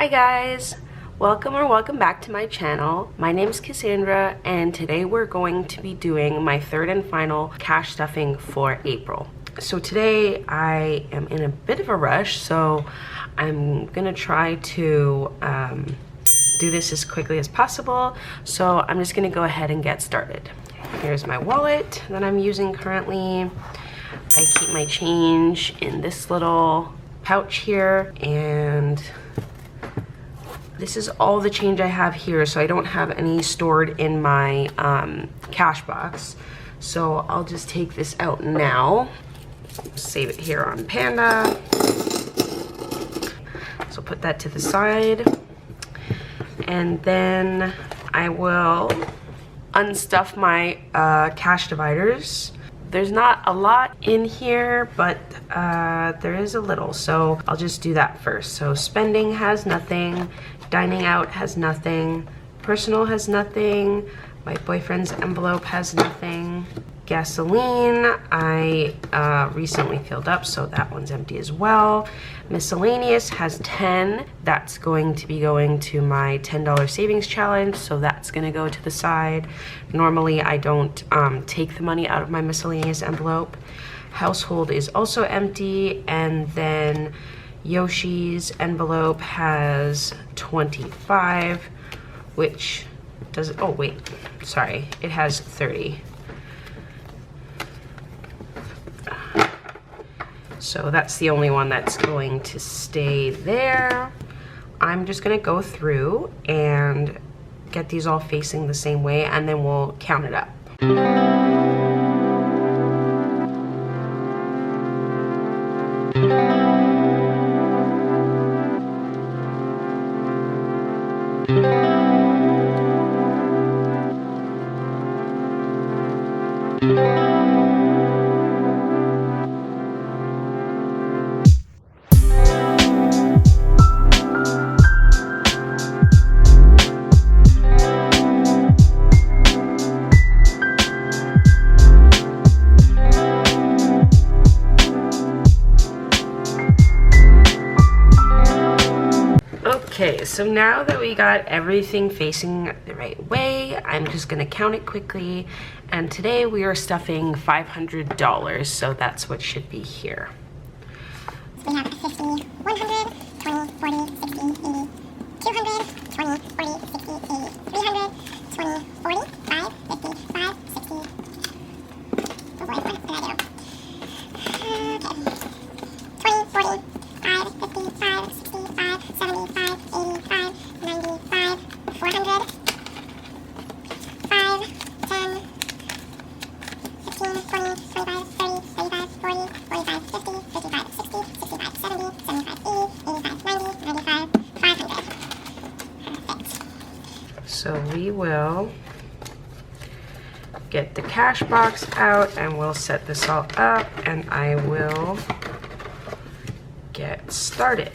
Hi guys! Welcome back to my channel. My name is Cassandra and today we're going to be doing my third and final cash stuffing for April. So today I am in a bit of a rush, so I'm gonna try to do this as quickly as possible. So I'm just gonna go ahead and get started. Here's my wallet that I'm using currently. I keep my change in this little pouch here, and this is all the change I have here, so I don't have any stored in my cash box. So I'll just take this out now. Save it here on Panda. So put that to the side. And then I will unstuff my cash dividers. There's not a lot in here, but there is a little, so I'll just do that first. So spending has nothing, dining out has nothing, personal has nothing, my boyfriend's envelope has nothing, gasoline I recently filled up, so that one's empty as well. Miscellaneous has 10. That's going to be going to my $10 savings challenge, so that's gonna go to the side. Normally I don't take the money out of my miscellaneous envelope. Household is also empty, and then Yoshi's envelope has 25, which does, oh wait, sorry, it has 30. So that's the only one that's going to stay there. I'm just gonna go through and get these all facing the same way, and then we'll count it up. Okay, so now that we got everything facing the right way, I'm just gonna count it quickly. And today we are stuffing $500, so that's what should be here. So we have 50, 100, 20, 40, 60, 80, 200, 20, 40, 60, 80, 300, 20, 40, 5, 50, 5, 60. Oh boy, what did I do? Okay. 20, 40, 5, 50, 5, 65, 75, 85, 95, 400, 5, 10, 15, 20, 25, 30, 35, 40, 45, 50, 55, 60, 65, 70, 75, 80, 85, 90, 95, 500. Perfect. So we will get the cash box out and we'll set this all up, and I will get started.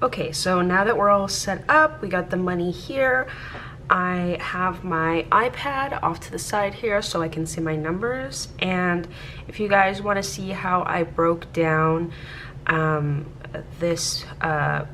Okay, so now that we're all set up, we got the money here. I have my iPad off to the side here so I can see my numbers. And if you guys want to see how I broke down this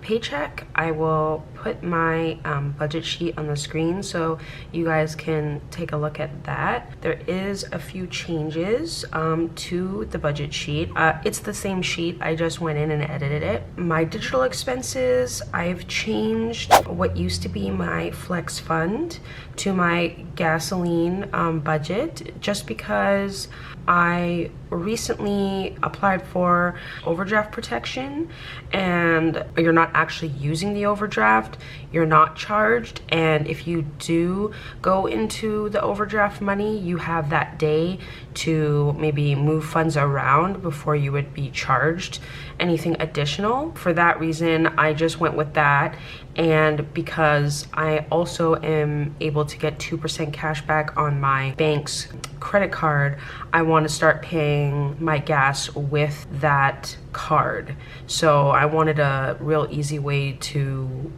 paycheck, I will put my budget sheet on the screen so you guys can take a look at that. There is a few changes to the budget sheet. It's the same sheet, I just went in and edited it. My digital expenses, I've changed what used to be my flex fund to my gasoline budget, just because I recently applied for overdraft protection and you're not actually using the overdraft. you're not charged. And if you do go into the overdraft money, you have that day to maybe move funds around before you would be charged anything additional. For that reason, I just went with that. And because I also am able to get 2% cash back on my bank's credit card, I want to start paying my gas with that card. So I wanted a real easy way to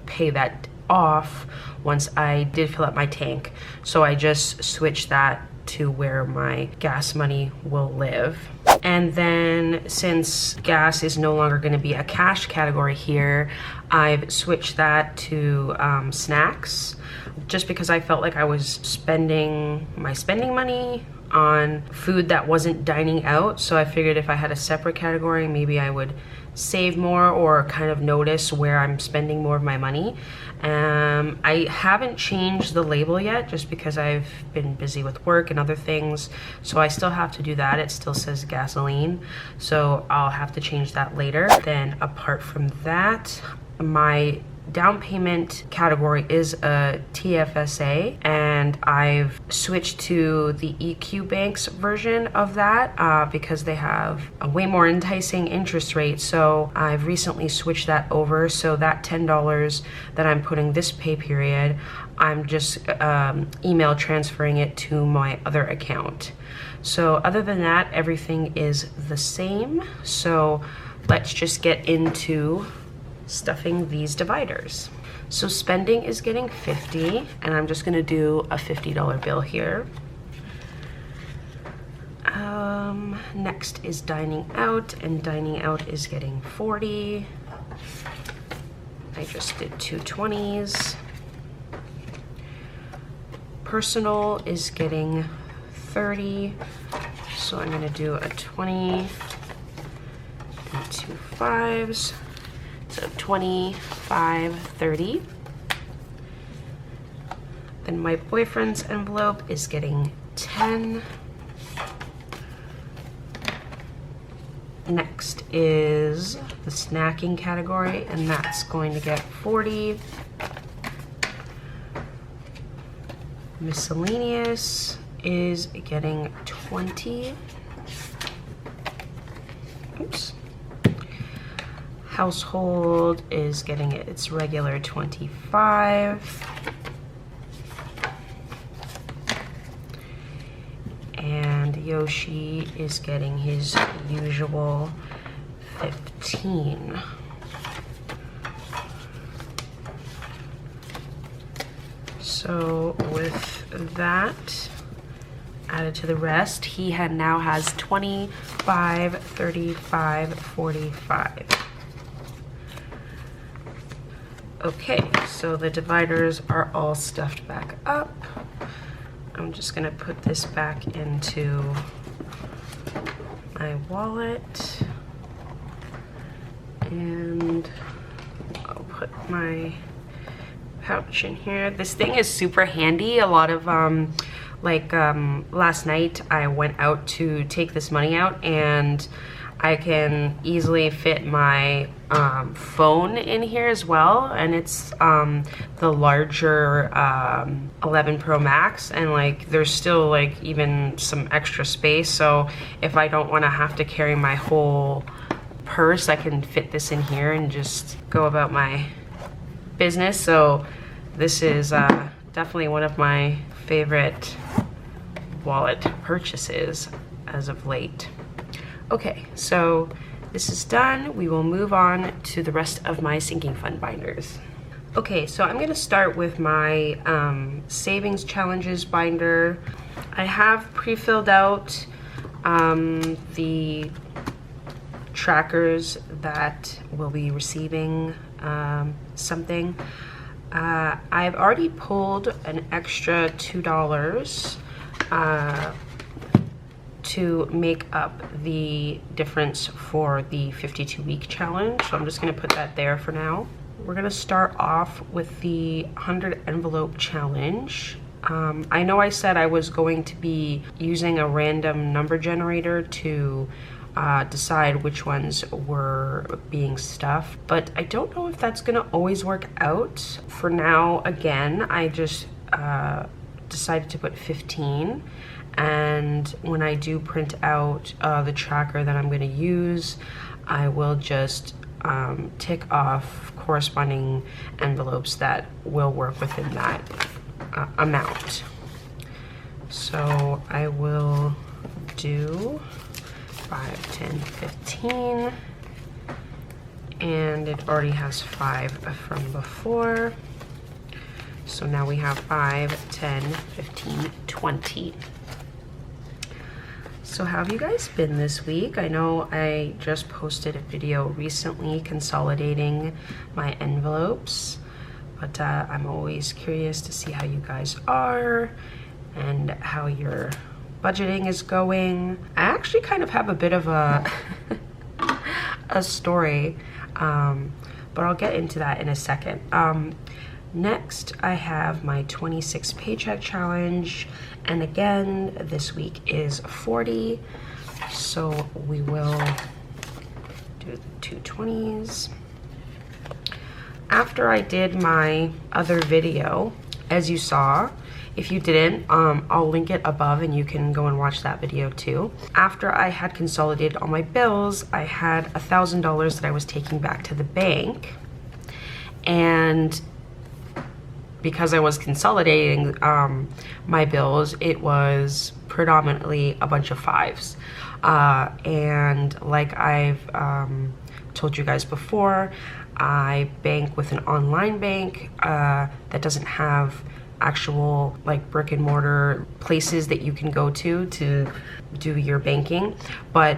pay that off once I did fill up my tank. So I just switched that to where my gas money will live. And then since gas is no longer going to be a cash category here, I've switched that to snacks, just because I felt like I was spending my spending money on food that wasn't dining out. So I figured if I had a separate category, maybe I would save more or kind of notice where I'm spending more of my money. I haven't changed the label yet, just because I've been busy with work and other things, so I still have to do that. It still says gasoline, so I'll have to change that later. Then apart from that, my down payment category is a TFSA, and I've switched to the EQ Bank's version of that because they have a way more enticing interest rate. So I've recently switched that over, so that $10 that I'm putting this pay period, I'm just email transferring it to my other account. So other than that, everything is the same. So let's just get into stuffing these dividers. So spending is getting 50, and I'm just gonna do a $50 bill here. Next is dining out, and dining out is getting 40. I just did two 20s. Personal is getting 30, so I'm gonna do a 20 and two 5s. So 25, 30. Then my boyfriend's envelope is getting 10. Next is the snacking category, and that's going to get 40. Miscellaneous is getting 20. Oops. Household is getting its regular 25. And Yoshi is getting his usual 15. So with that added to the rest, he now has 25, 35, 45. Okay, so the dividers are all stuffed back up. I'm just gonna put this back into my wallet, and I'll put my pouch in here. This thing is super handy. A lot of last night I went out to take this money out, and I can easily fit my phone in here as well, and it's the larger 11 Pro Max, and like there's still like even some extra space, so if I don't want to have to carry my whole purse, I can fit this in here and just go about my business. So this is definitely one of my favorite wallet purchases as of late. Okay, so this is done. We will move on to the rest of my sinking fund binders. Okay, so I'm gonna start with my savings challenges binder. I have pre-filled out the trackers that will be receiving something. I've already pulled an extra $2 to make up the difference for the 52-week challenge. So I'm just gonna put that there for now. We're gonna start off with the 100 envelope challenge. I know I said I was going to be using a random number generator to decide which ones were being stuffed, but I don't know if that's gonna always work out. For now, again, I just decided to put 15, and when I do print out the tracker that I'm gonna use, I will just tick off corresponding envelopes that will work within that amount. So I will do 5, 10, 15, and it already has 5 from before. So now we have 5, 10, 15, 20. So how have you guys been this week? I know I just posted a video recently consolidating my envelopes, but I'm always curious to see how you guys are and how your budgeting is going. I actually kind of have a bit of a a story, but I'll get into that in a second. Next, I have my 26 paycheck challenge, and again, this week is 40, so we will do 2 20s. After I did my other video, as you saw, if you didn't, I'll link it above and you can go and watch that video too. After I had consolidated all my bills, I had $1,000 that I was taking back to the bank, and because I was consolidating my bills, it was predominantly a bunch of 5s. And like I've told you guys before, I bank with an online bank that doesn't have actual like brick and mortar places that you can go to do your banking, but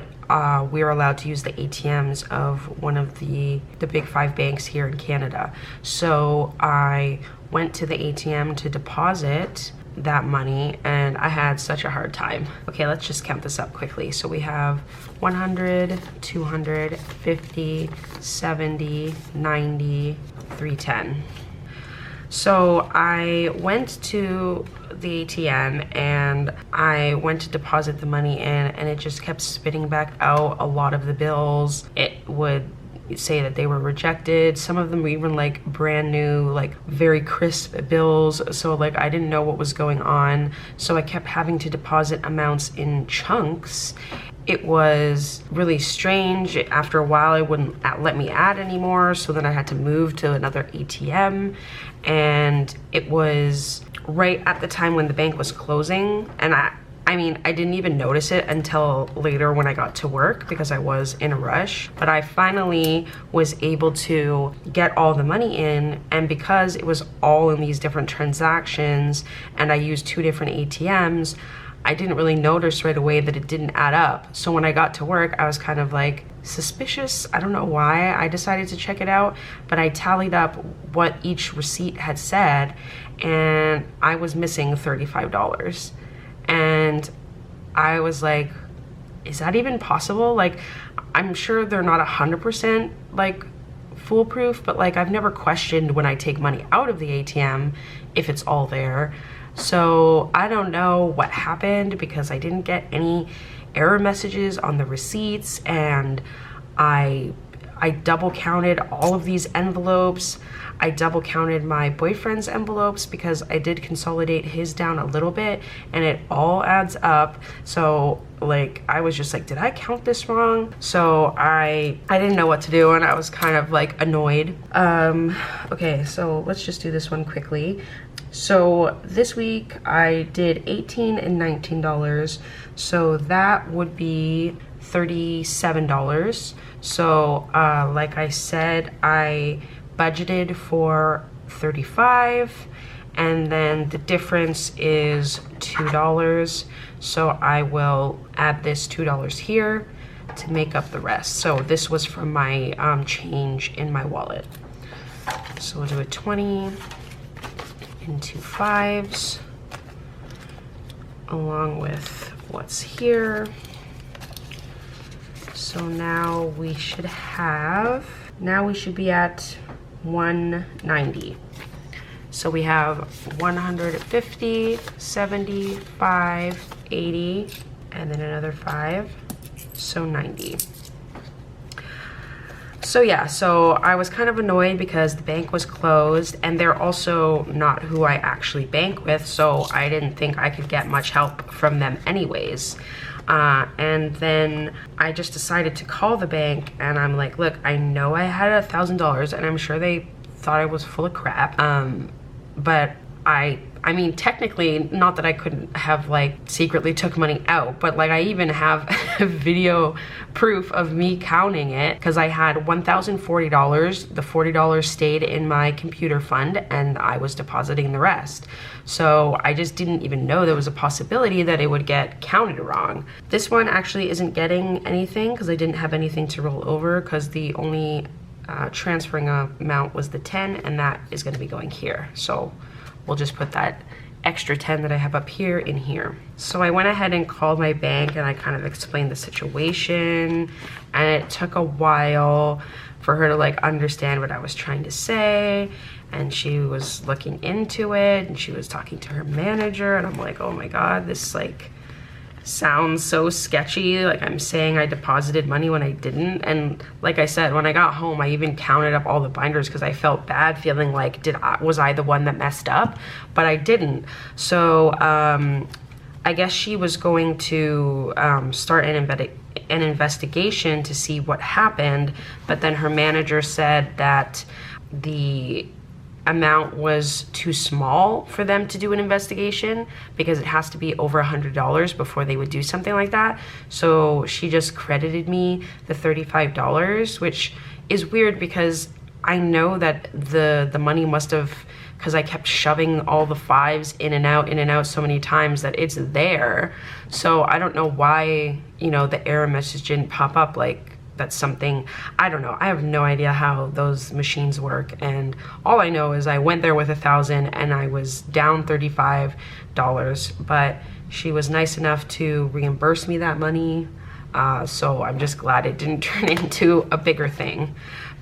we're allowed to use the ATMs of one of the big 5 banks here in Canada. So I went to the ATM to deposit that money, and I had such a hard time. Okay, let's just count this up quickly. So we have 100, 200, 50, 70, 90, 310. So I went to the ATM and I went to deposit the money in, and it just kept spitting back out a lot of the bills. It would say that they were rejected. Some of them were even like brand new, like very crisp bills. So like I didn't know what was going on. So I kept having to deposit amounts in chunks. It was really strange. After a while, it wouldn't let me add anymore. So then I had to move to another ATM, and it was right at the time when the bank was closing. And I mean, I didn't even notice it until later when I got to work because I was in a rush. But I finally was able to get all the money in, and because it was all in these different transactions and I used 2 different ATMs, I didn't really notice right away that it didn't add up. So when I got to work, I was kind of like suspicious. I don't know why I decided to check it out, but I tallied up what each receipt had said, and I was missing $35. And I was like, is that even possible? Like, I'm sure they're not 100% like foolproof, but like I've never questioned when I take money out of the ATM if it's all there. So I don't know what happened because I didn't get any error messages on the receipts, and I double counted all of these envelopes. I double counted my boyfriend's envelopes because I did consolidate his down a little bit, and it all adds up. So like I was just like, did I count this wrong? So I didn't know what to do, and I was kind of like annoyed. Okay, so let's just do this one quickly. So this week I did $18 and $19, so that would be $37. So like I said, I budgeted for $35, and then the difference is $2. So I will add this $2 here to make up the rest. So this was from my change in my wallet. So we'll do a 20 and 2 5s along with what's here. So now we should be at 190. So we have 150, 75, 80, and then another 5. So 90. So yeah, so I was kind of annoyed because the bank was closed and they're also not who I actually bank with, so I didn't think I could get much help from them anyways. And then I just decided to call the bank and I'm like, look, I know I had $1,000 and I'm sure they thought I was full of crap. But I mean, technically, not that I couldn't have like secretly took money out, but like I even have video proof of me counting it because I had $1,040. The $40 stayed in my computer fund and I was depositing the rest. So I just didn't even know there was a possibility that it would get counted wrong. This one actually isn't getting anything because I didn't have anything to roll over because the only transferring amount was the 10 and that is going to be going here. So we'll just put that extra 10 that I have up here in here. So I went ahead and called my bank and I kind of explained the situation, and it took a while for her to like understand what I was trying to say, and she was looking into it and she was talking to her manager, and I'm like, oh my god, this like sounds so sketchy. Like I'm saying I deposited money when I didn't. And like I said, when I got home, I even counted up all the binders because I felt bad feeling like was I the one that messed up? But I didn't. So I guess she was going to start an investigation to see what happened, but then her manager said that the amount was too small for them to do an investigation because it has to be over $100 before they would do something like that. So she just credited me the $35, which is weird because I know that the money must have, because I kept shoving all the fives in and out so many times that it's there. So I don't know why, you know, the error message didn't pop up. Like, that's something, I don't know. I have no idea how those machines work. And all I know is I went there with 1,000 and I was down $35, but she was nice enough to reimburse me that money. So I'm just glad it didn't turn into a bigger thing.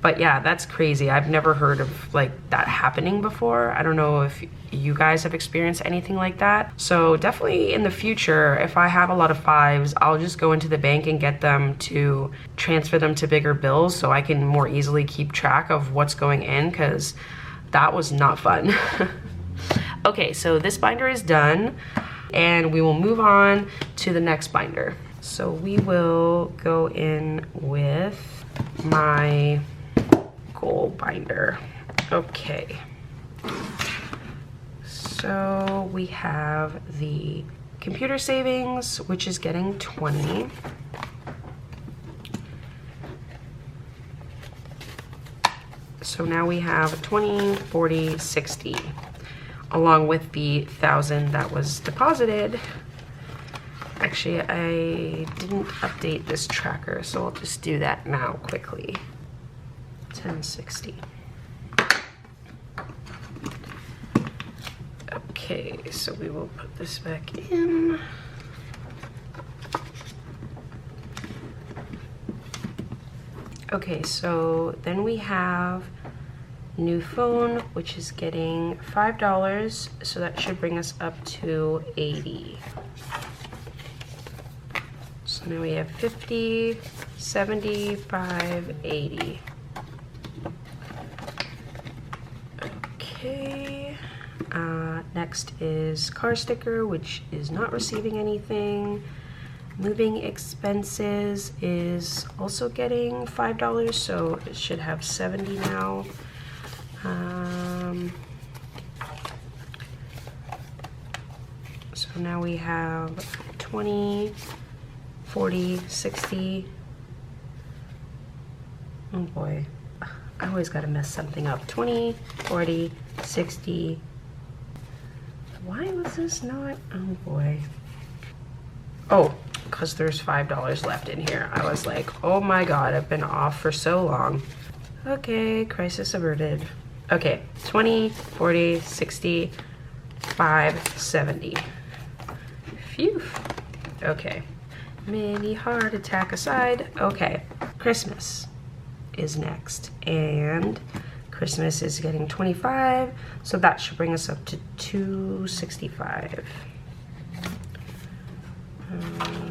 But yeah, that's crazy. I've never heard of like that happening before. I don't know if you guys have experienced anything like that. So definitely in the future, if I have a lot of fives, I'll just go into the bank and get them to transfer them to bigger bills so I can more easily keep track of what's going in, because that was not fun. Okay, so this binder is done and we will move on to the next binder. So we will go in with my goal binder. Okay, so we have the computer savings, which is getting 20. So now we have 20, 40, 60, along with the 1,000 that was deposited. Actually, I didn't update this tracker, so I'll just do that now quickly. 1060. Okay, so we will put this back in. Okay, so then we have new phone, which is getting $5, so that should bring us up to 80. So now we have 50, 75, 80. Okay, next is car sticker, which is not receiving anything. Moving expenses is also getting $5, so it should have 70 now. So now we have 20, 40, 60. Oh boy, I always gotta mess something up. 20, 40, 60. Why was this not? Oh boy. Oh, because there's $5 left in here. I was like, oh my god, I've been off for so long. Okay, crisis averted. Okay, 20, 40, 60, 5, 70. Phew. Okay. Mini heart attack aside. Okay, Christmas is next, and Christmas is getting 25, so that should bring us up to 265.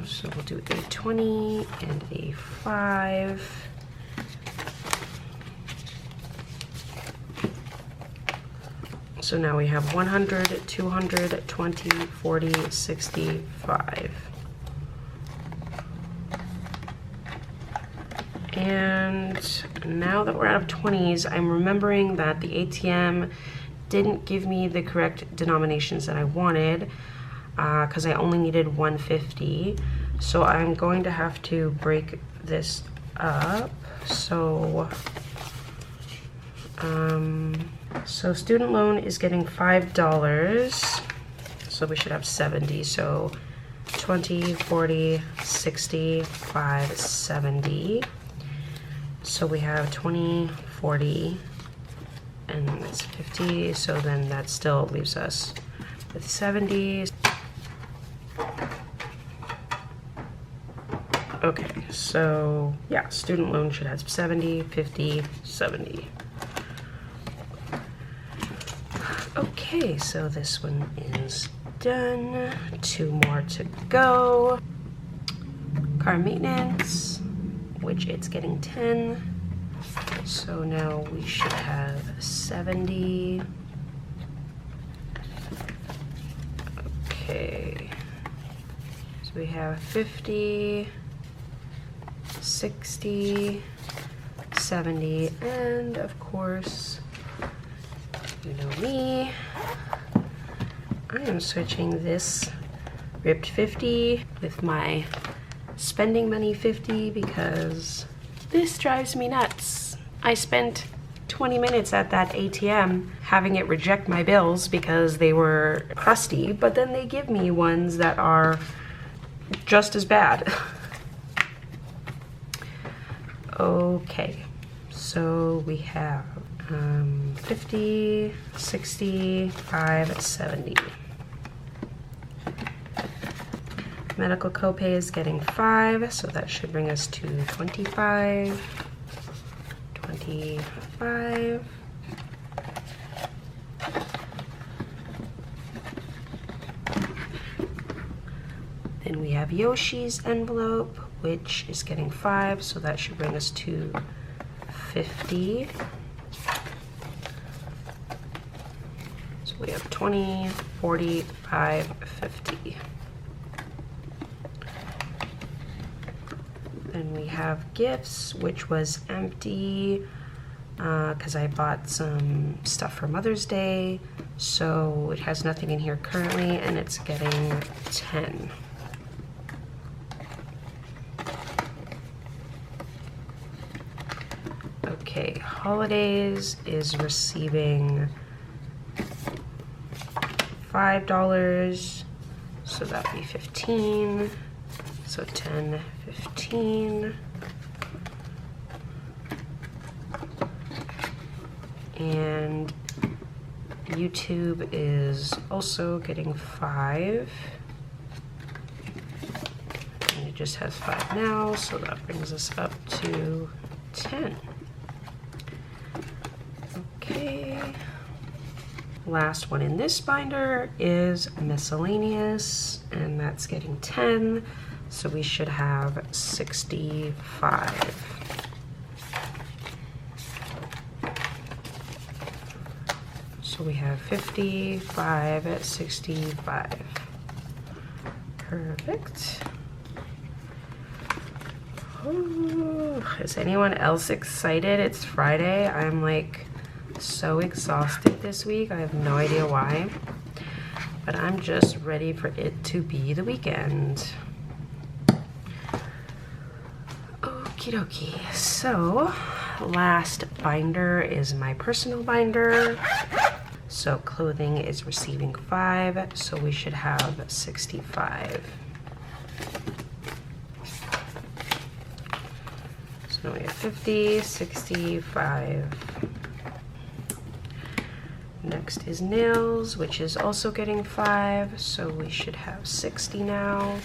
So we'll do a 20 and a 5. So now we have 100, 200, 20, 40, 65. And now that we're out of 20s, I'm remembering that the ATM didn't give me the correct denominations that I wanted because I only needed 150. So I'm going to have to break this up. So student loan is getting $5. So we should have 70. So 20, 40, 60, 5, 70. So we have 20, 40, and that's 50. So then that still leaves us with 70. Okay, so yeah, student loan should have 70, 50, 70. Okay, so this one is done. 2 more to go. Car maintenance, which it's getting 10. So now we should have 70. Okay. So we have 50, 60, 70, and of course, you know me, I am switching this ripped 50 with my spending money 50 because this drives me nuts. I spent 20 minutes at that ATM having it reject my bills because they were crusty, but then they give me ones that are just as bad. Okay, so we have 50, 60, 5, 70. Medical copay is getting 5, so that should bring us to 25, 25. Then we have Yoshi's envelope, which is getting 5, so that should bring us to 50. So we have 20, 40, 5, 50. Then we have gifts, which was empty because I bought some stuff for Mother's Day. So it has nothing in here currently, and it's getting 10. Okay, holidays is receiving $5, so that'd be 15. So 10, 15. And YouTube is also getting 5. And it just has 5 now, so that brings us up to 10. Okay. Last one in this binder is miscellaneous, and that's getting 10. So we should have 65. So we have 55, 65. Perfect. Ooh, is anyone else excited? It's Friday. I'm like so exhausted this week. I have no idea why. But I'm just ready for it to be the weekend. Okie dokie. So, last binder is my personal binder. So, clothing is receiving 5, so we should have 65. So now we have 50, 65. Next is nails, which is also getting 5, so we should have 60 now.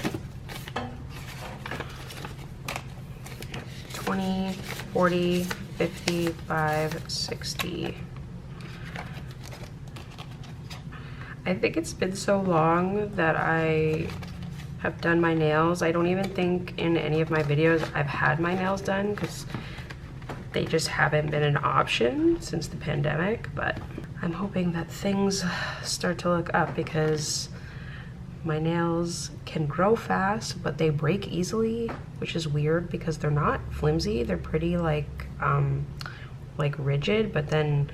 20, 40, 55, 60. I think it's been so long that I have done my nails. I don't even think in any of my videos I've had my nails done because they just haven't been an option since the pandemic, but I'm hoping that things start to look up because my nails can grow fast, but they break easily, which is weird because they're not flimsy. They're pretty like rigid, but then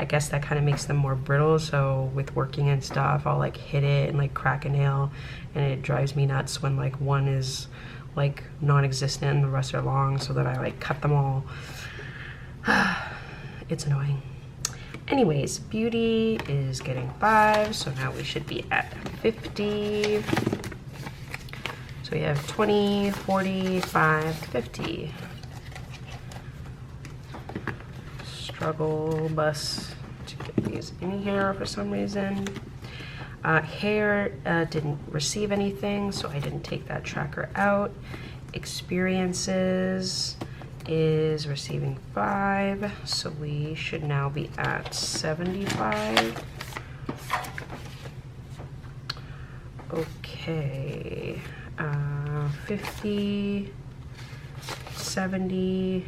I guess that kind of makes them more brittle. So with working and stuff, I'll like hit it and like crack a nail, and it drives me nuts when like one is like non-existent and the rest are long, so that I like cut them all. It's annoying. Anyways, beauty is getting 5, so now we should be at 50. So we have 20, 40, 5, 50. Struggle bus to get these in here for some reason. Hair didn't receive anything, so I didn't take that tracker out. Experiences is receiving 5, so we should now be at 75. Okay, 50, 75.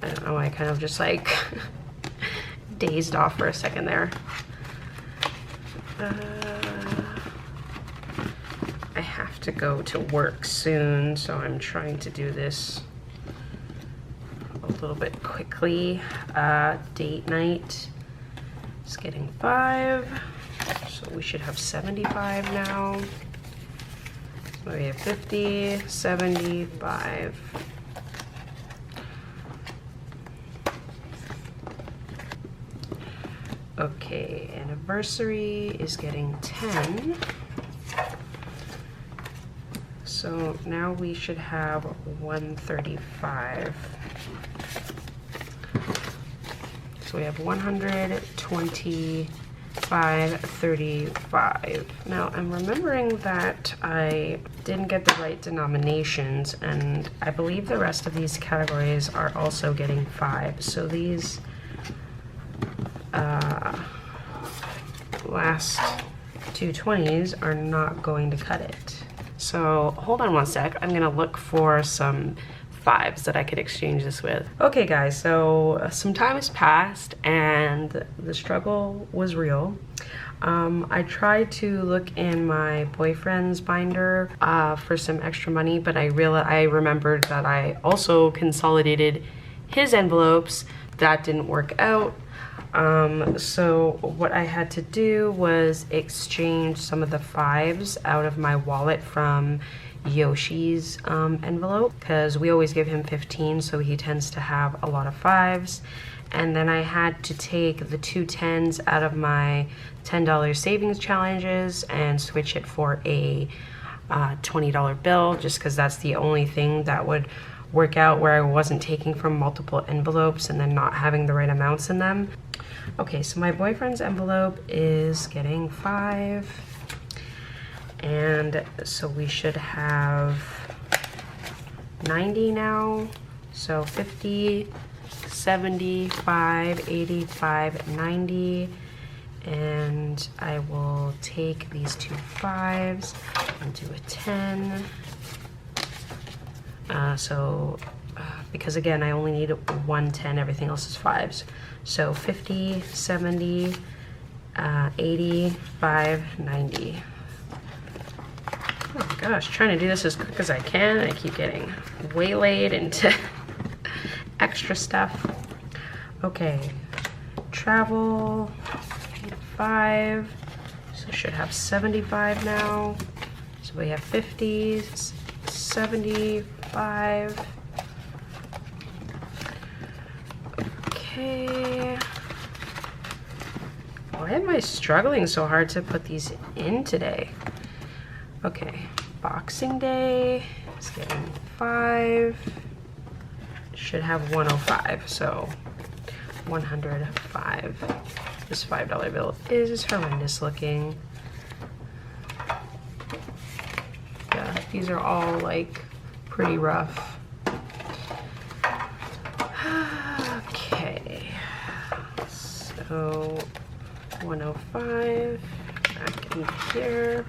I don't know, I kind of just like dazed off for a second there. I have to go to work soon, so I'm trying to do this a little bit quickly. Date night is getting 5, so we should have 75 now. So we have 50, 75. Okay, anniversary is getting 10. So now we should have 135. So we have 125, 35. Now I'm remembering that I didn't get the right denominations, and I believe the rest of these categories are also getting 5. So these last two 20s are not going to cut it. So hold on one sec, I'm gonna look for some 5s that I could exchange this with. Okay guys, so some time has passed and the struggle was real. I tried to look in my boyfriend's binder for some extra money, but I remembered that I also consolidated his envelopes. That didn't work out. So what I had to do was exchange some of the 5s out of my wallet from Yoshi's envelope, because we always give him 15, so he tends to have a lot of 5s. And then I had to take the 2 10s out of my $10 savings challenges and switch it for a $20 bill, just because that's the only thing that would work out where I wasn't taking from multiple envelopes and then not having the right amounts in them. Okay, so my boyfriend's envelope is getting 5, and so we should have 90 now. So 50, 75, 85, 90, and I will take these 2 5s and do a 10. Because again, I only need 1 10, everything else is 5s. So 50, 70, 80, 5, 90. Oh my gosh, trying to do this as quick as I can. I keep getting waylaid into extra stuff. Okay, travel, 5, so should have 75 now. So we have 50, 75. Okay. Why am I struggling so hard to put these in today? Okay, Boxing Day is getting 5. Should have 105, so 105. This $5 bill is horrendous looking. Yeah, these are all like pretty rough. Okay, so 105, back in here.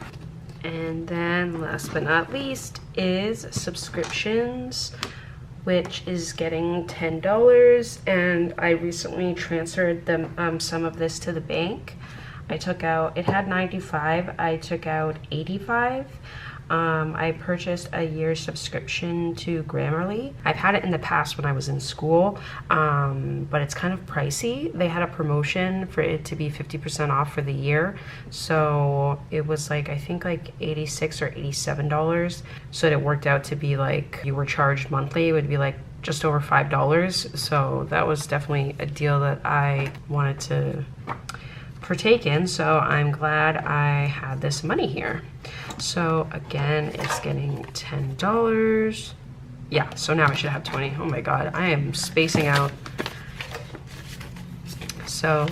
And then last but not least is subscriptions, which is getting $10. And I recently transferred them some of this to the bank. I took out, it had 95, I took out 85. I purchased a year's subscription to Grammarly. I've had it in the past when I was in school, but it's kind of pricey. They had a promotion for it to be 50% off for the year. So it was like, I think like $86 or $87. So it worked out to be like, you were charged monthly, it would be like just over $5. So that was definitely a deal that I wanted to partake in. So I'm glad I had this money here. So again, it's getting $10. Yeah, so now I should have 20. Oh my God, I am spacing out. So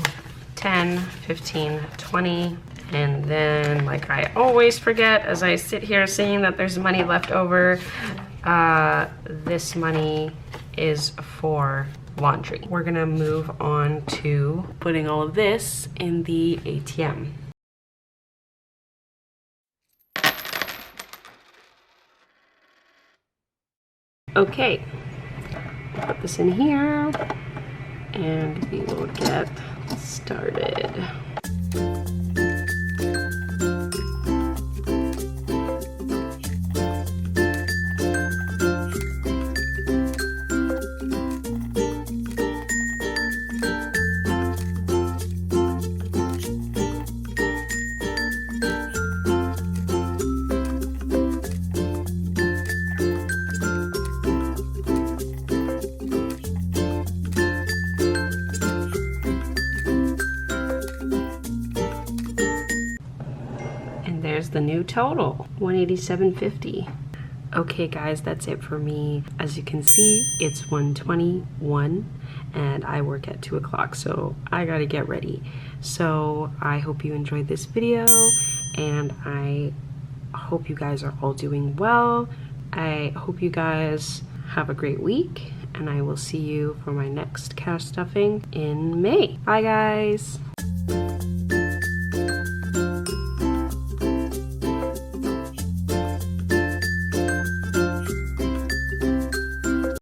10, 15, 20. And then, like I always forget, as I sit here saying that there's money left over, this money is for laundry. We're gonna move on to putting all of this in the ATM. Okay, put this in here and we will get started. There's the new total, $187.50. Okay guys, that's it for me. As you can see, it's 1:21 and I work at 2 o'clock, so I gotta get ready. So I hope you enjoyed this video and I hope you guys are all doing well. I hope you guys have a great week and I will see you for my next cash stuffing in May. Bye guys.